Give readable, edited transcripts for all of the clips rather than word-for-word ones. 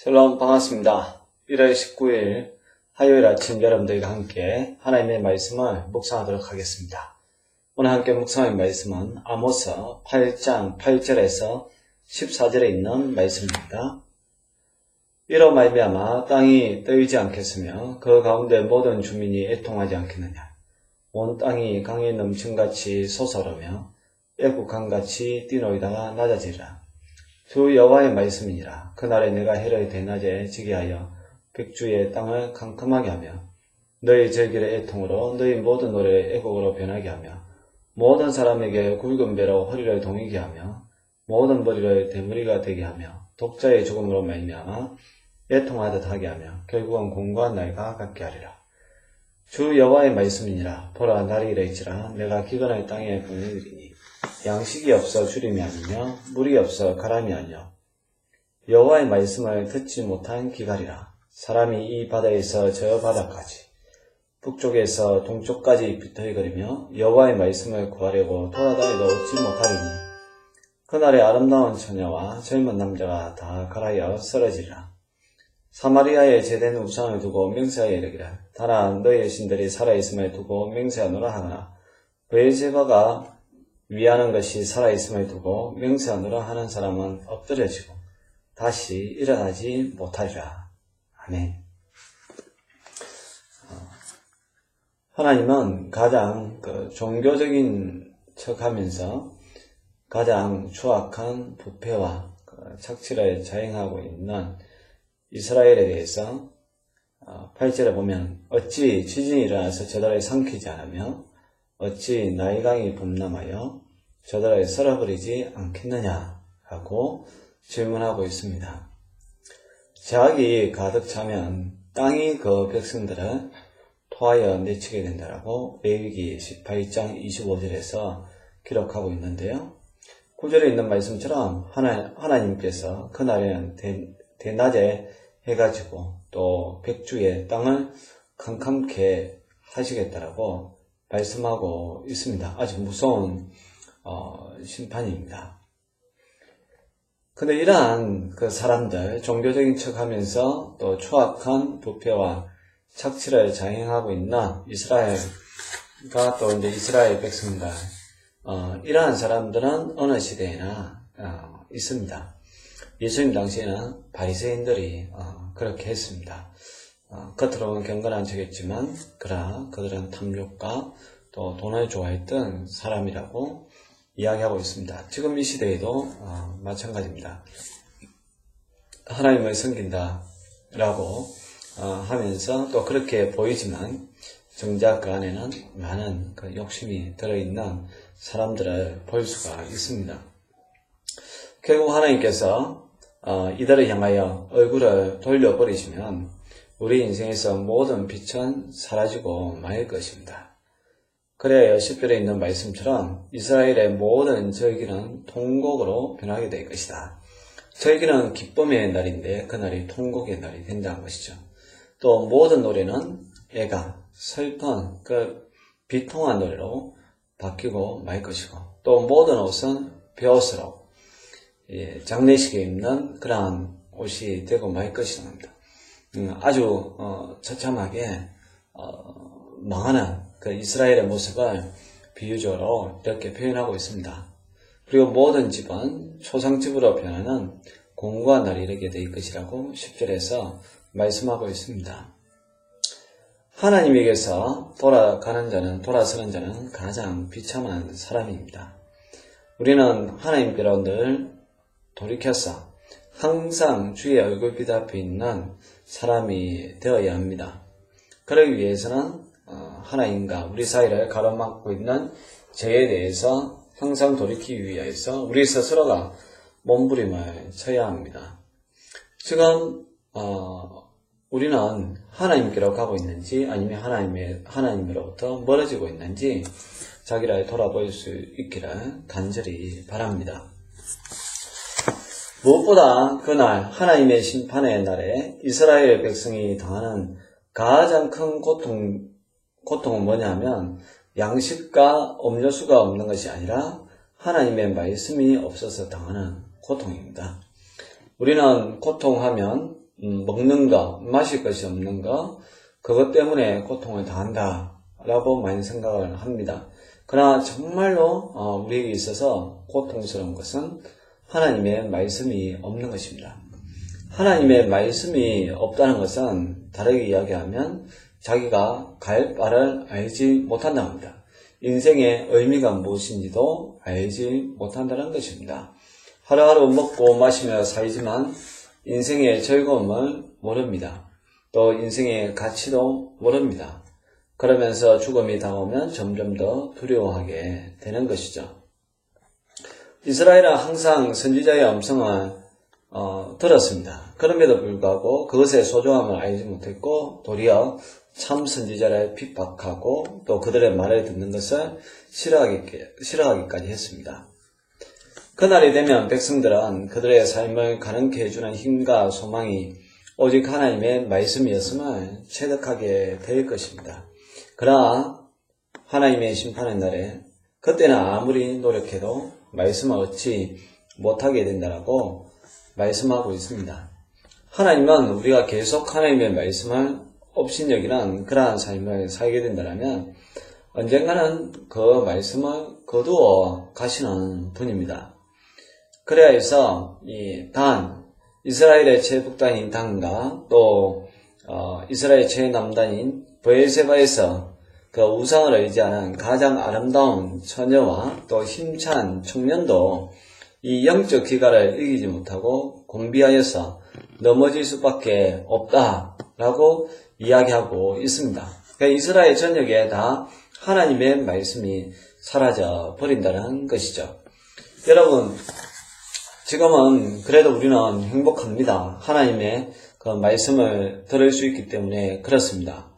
샬롬 반갑습니다. 1월 19일 화요일 아침 여러분들과 함께 하나님의 말씀을 묵상하도록 하겠습니다. 오늘 함께 묵상할 말씀은 아모스 8장 8절에서 14절에 있는 말씀입니다. 이로 말미암아 땅이 떨지 않겠으며 그 가운데 모든 주민이 애통하지 않겠느냐. 온 땅이 강이 넘침같이 솟아오르며 애국강같이 뛰노이다가 낮아지리라. 주 여호와의 말씀이니라. 그날에 내가 해를 대낮에 지게 하여 백주의 땅을 캄캄하게 하며 너희 절기를 애통으로 너희 모든 노래를 애곡으로 변하게 하며 모든 사람에게 굵은 배로 허리를 동이게 하며 모든 머리를 대머리가 되게 하며 독자의 죽음으로 말미암아 애통하듯 하게 하며 결국은 공고한 날과 같게 하리라. 주 여호와의 말씀이니라. 보라 날이 이르리라. 내가 기근을 땅에 보내리니 양식이 없어 주림이 아니며 물이 없어 가람이 아니요 여호와의 말씀을 듣지 못한 기갈이라. 사람이 이 바다에서 저 바다까지 북쪽에서 동쪽까지 비터이거리며 여호와의 말씀을 구하려고 돌아다니도 얻지 못하리니 그날에 아름다운 처녀와 젊은 남자가 다 갈아여 쓰러지리라. 사마리아에 제된 우상을 두고 맹세하여 이르기를 다나 너희의 신들이 살아있음을 두고 맹세하노라 하거나 브엘제바가 위하는 것이 살아있음을 두고 맹세하노라 하는 사람은 엎드려지고 다시 일어나지 못하리라. 아멘. 하나님은 가장 종교적인 척하면서 가장 추악한 부패와 착취를 자행하고 있는 이스라엘에 대해서 8절에 보면 어찌 지진이 일어나서 저들을 삼키지 않으며 어찌 나일강이 범람하여 저들을 썰어버리지 않겠느냐 하고 질문하고 있습니다. 제약이 가득 차면 땅이 그 백성들을 토하여 내치게 된다라고 레위기 18장 25절에서 기록하고 있는데요. 9절에 있는 말씀처럼 하나님께서 그날에는 대낮에 해가 지고 또 백주의 땅을 캄캄케 하시겠다라고 말씀하고 있습니다. 아주 무서운 심판입니다. 근데 이러한 그 사람들, 종교적인 척 하면서 또 추악한 부패와 착취를 자행하고 있는 이스라엘과 또 이제 이스라엘 백성들, 이러한 사람들은 어느 시대에나 있습니다. 예수님 당시에는 바리새인들이 그렇게 했습니다. 겉으로는 경건한 척했지만 그러나 그들은 탐욕과 또 돈을 좋아했던 사람이라고 이야기하고 있습니다. 지금 이 시대에도 마찬가지입니다. 하나님을 섬긴다라고 하면서 또 그렇게 보이지만 정작 그 안에는 많은 그 욕심이 들어있는 사람들을 볼 수가 있습니다. 결국 하나님께서 이들을 향하여 얼굴을 돌려버리시면 우리 인생에서 모든 빛은 사라지고 말 것입니다. 그래야 10절에 있는 말씀처럼 이스라엘의 모든 절기는 통곡으로 변하게 될 것이다. 절기는 기쁨의 날인데 그날이 통곡의 날이 된다는 것이죠. 또 모든 노래는 애가, 슬픈, 비통한 노래로 바뀌고 말 것이고 또 모든 옷은 베옷으로 장례식에 입는 그러한 옷이 되고 말 것이라는 겁니다. 아주 처참하게 망하는 그 이스라엘의 모습을 비유적으로 이렇게 표현하고 있습니다. 그리고 모든 집은 초상집으로 변하는 공고한 날이 이르게 될 것이라고 10절에서 말씀하고 있습니다. 하나님에게서 돌아서는 자는 가장 비참한 사람입니다. 우리는 하나님께로 늘 돌이켜서 항상 주의 얼굴빛 앞에 있는 사람이 되어야 합니다. 그러기 위해서는 하나님과 우리 사이를 가로막고 있는 죄에 대해서 항상 돌이키기 위해서 우리 스스로가 몸부림을 쳐야 합니다. 지금 우리는 하나님께로 가고 있는지 아니면 하나님으로부터 멀어지고 있는지 자기를 돌아볼 수 있기를 간절히 바랍니다. 무엇보다 그날 하나님의 심판의 날에 이스라엘 백성이 당하는 가장 큰 고통은 뭐냐면 양식과 음료수가 없는 것이 아니라 하나님의 말씀이 없어서 당하는 고통입니다. 우리는 고통하면 먹는 거, 마실 것이 없는 거, 그것 때문에 고통을 당한다 라고 많이 생각을 합니다. 그러나 정말로 우리에게 있어서 고통스러운 것은 하나님의 말씀이 없는 것입니다. 하나님의 말씀이 없다는 것은 다르게 이야기하면 자기가 갈 바를 알지 못한다는 겁니다. 인생의 의미가 무엇인지도 알지 못한다는 것입니다. 하루하루 먹고 마시며 살지만 인생의 즐거움을 모릅니다. 또 인생의 가치도 모릅니다. 그러면서 죽음이 다가오면 점점 더 두려워하게 되는 것이죠. 이스라엘은 항상 선지자의 음성을 들었습니다. 그럼에도 불구하고 그것의 소중함을 알지 못했고 도리어 참 선지자를 핍박하고 또 그들의 말을 듣는 것을 싫어하기까지 했습니다. 그날이 되면 백성들은 그들의 삶을 가능케 해주는 힘과 소망이 오직 하나님의 말씀이었음을 체득하게 될 것입니다. 그러나 하나님의 심판의 날에 그때는 아무리 노력해도 말씀을 얻지 못하게 된다라고 말씀하고 있습니다. 하나님은 우리가 계속 하나님의 말씀을 업신여기는 그러한 삶을 살게 된다면 언젠가는 그 말씀을 거두어 가시는 분입니다. 그래야 해서 이스라엘의 최북단인 단과 또 이스라엘 최남단인 브엘세바에서 그 우상을 의지하는 가장 아름다운 처녀와 또 힘찬 청년도 이 영적 기갈을 이기지 못하고 곤비하여서 넘어질 수밖에 없다라고 이야기하고 있습니다. 그러니까 이스라엘 전역에 다 하나님의 말씀이 사라져 버린다는 것이죠. 여러분, 지금은 그래도 우리는 행복합니다. 하나님의 그 말씀을 들을 수 있기 때문에 그렇습니다.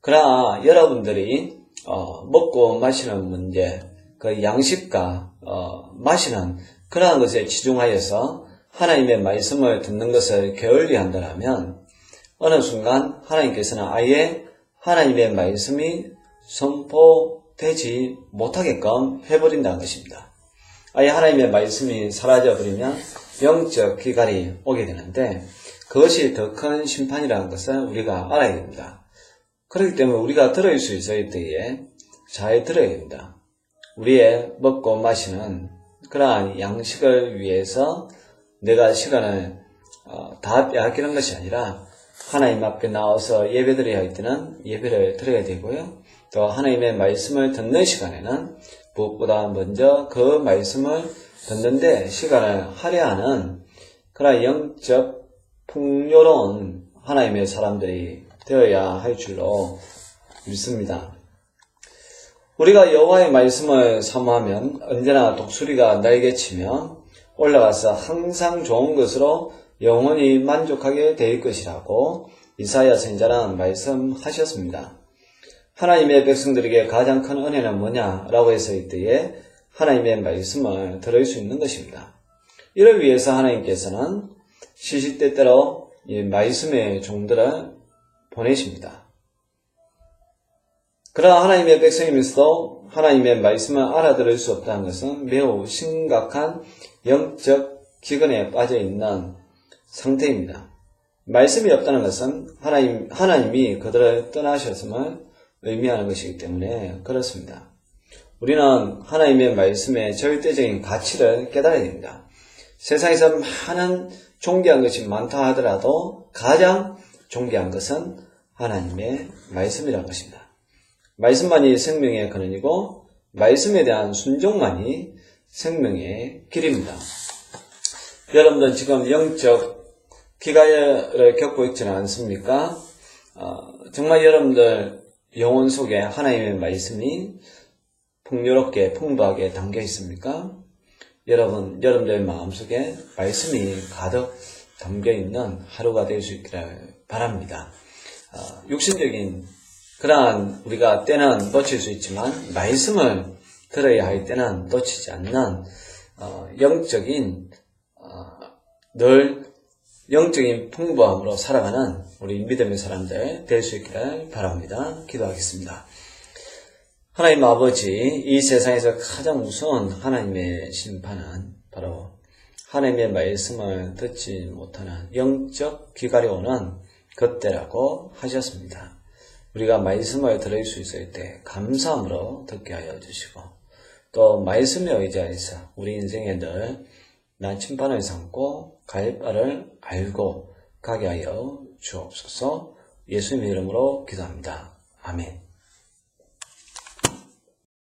그러나 여러분들이 먹고 마시는 문제, 그 양식과 마시는 그러한 것에 치중하여서 하나님의 말씀을 듣는 것을 게을리한다면 어느 순간 하나님께서는 아예 하나님의 말씀이 선포되지 못하게끔 해버린다는 것입니다. 아예 하나님의 말씀이 사라져버리면 영적 기갈이 오게 되는데 그것이 더 큰 심판이라는 것을 우리가 알아야 됩니다. 그렇기 때문에 우리가 들을 수 있을 때에 잘 들어야 됩니다. 우리의 먹고 마시는 그러한 양식을 위해서 내가 시간을 다 빼앗기는 것이 아니라 하나님 앞에 나와서 예배드려야 할 때는 예배를 드려야 되고요. 또 하나님의 말씀을 듣는 시간에는 무엇보다 먼저 그 말씀을 듣는데 시간을 할애하는 그런 영적 풍요로운 하나님의 사람들이 되어야 할 줄로 믿습니다. 우리가 여호와의 말씀을 사모하면 언제나 독수리가 날개치며 올라가서 항상 좋은 것으로 영원히 만족하게 될 것이라고 이사야 선지자는 말씀하셨습니다. 하나님의 백성들에게 가장 큰 은혜는 뭐냐라고 했을 때에 하나님의 말씀을 들을 수 있는 것입니다. 이를 위해서 하나님께서는 시시때때로 이 말씀의 종들을 보내십니다. 그러나 하나님의 백성이면서도 하나님의 말씀을 알아들을 수 없다는 것은 매우 심각한 영적 기근에 빠져 있는 상태입니다. 말씀이 없다는 것은 하나님이 그들을 떠나셨음을 의미하는 것이기 때문에 그렇습니다. 우리는 하나님의 말씀의 절대적인 가치를 깨달아야 됩니다. 세상에서 많은 존귀한 것이 많다 하더라도 가장 존귀한 것은 하나님의 말씀이라는 것입니다. 말씀만이 생명의 근원이고 말씀에 대한 순종만이 생명의 길입니다. 여러분들 지금 영적 기갈을 겪고 있지는 않습니까? 정말 여러분들 영혼 속에 하나님의 말씀이 풍요롭게 풍부하게 담겨 있습니까? 여러분들 마음속에 말씀이 가득 담겨 있는 하루가 될 수 있기를 바랍니다. 육신적인 그러한 우리가 때는 놓칠 수 있지만 말씀을 들어야 할 때는 놓치지 않는 영적인 늘 영적인 풍부함으로 살아가는 우리 믿음의 사람들 될 수 있기를 바랍니다. 기도하겠습니다. 하나님 아버지, 이 세상에서 가장 무서운 하나님의 심판은 바로 하나님의 말씀을 듣지 못하는 영적 기갈이 오는 그때라고 하셨습니다. 우리가 말씀을 들을 수 있을 때 감사함으로 듣게 하여 주시고 또 말씀에 의지해서 우리 인생에 늘 나침반을 삼고 갈 바를 알고 가게 하여 주옵소서. 예수님의 이름으로 기도합니다. 아멘.